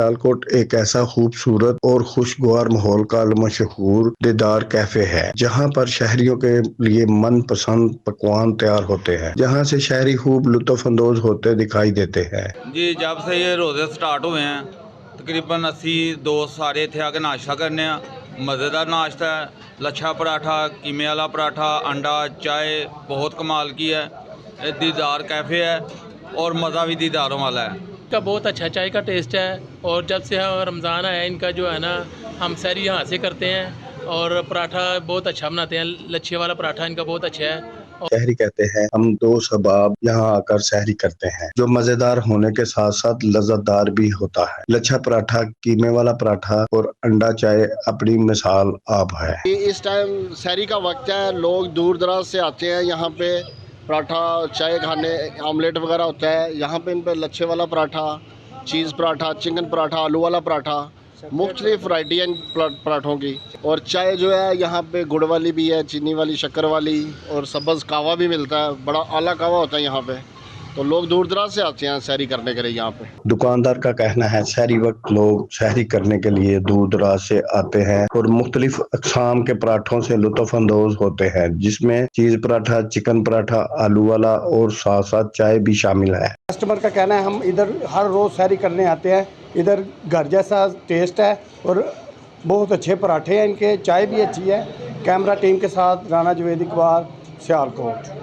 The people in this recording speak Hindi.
सियालकोट एक ऐसा खूबसूरत और खुशगवार माहौल का मशहूर दीदार कैफे है जहां पर शहरियों के लिए मनपसंद पकवान तैयार होते हैं, जहां से शहरी खूब लुत्फ अंदोज होते दिखाई देते हैं। जी, जब से ये रोज़े स्टार्ट हुए हैं तकरीबन 80 दोस्त सारे इतने आके नाश्ता करने मज़ेदार नाश्ता है। लच्छा पराठा, कीमे वाला पराठा, अंडा, चाय बहुत कमाल की है। ये दीदार कैफ़े है और मज़ा भी दीदारों वाला है। का बहुत अच्छा चाय का टेस्ट है। और जब से रमज़ान आया इनका जो है ना, हम सहरी यहाँ से करते हैं और पराठा बहुत अच्छा बनाते हैं। लच्छे वाला पराठा इनका बहुत अच्छा है। शहरी कहते हैं हम दोस्त अहबाब यहाँ आकर सहरी करते हैं, जो मजेदार होने के साथ साथ लज्जतदार भी होता है। लच्छा पराठा, कीमे वाला पराठा और अंडा चाय अपनी मिसाल आप है। इस टाइम सहरी का वक्त है, लोग दूर दराज से आते हैं यहाँ पे पराठा चाय खाने, ऑमलेट वगैरह होता है यहाँ पे। इन पे लच्छे वाला पराठा, चीज़ पराठा, चिकन पराठा, आलू वाला पराठा, मुख्तलिफ वैरायटी है इन पराठों की। और चाय जो है यहाँ पे गुड़ वाली भी है, चीनी वाली, शक्कर वाली, और सब्ज़ कहवा भी मिलता है। बड़ा आला कहवा होता है यहाँ पे, तो लोग दूर दराज से आते हैं सहरी करने के लिए यहाँ पे। दुकानदार का कहना है सहरी वक्त लोग सहरी करने के लिए दूर दराज से आते हैं और मुख्तलिफ अक़साम के पराठों से लुत्फ अंदोज होते हैं, जिसमें चीज पराठा, चिकन पराठा, आलू वाला और साथ साथ चाय भी शामिल है। कस्टमर का कहना है हम इधर हर रोज़ सहरी करने आते हैं, इधर घर जैसा टेस्ट है और बहुत अच्छे पराठे हैं इनके, चाय भी अच्छी है। कैमरा टीम के साथ राना जवेद इकबाल, सियालकोट।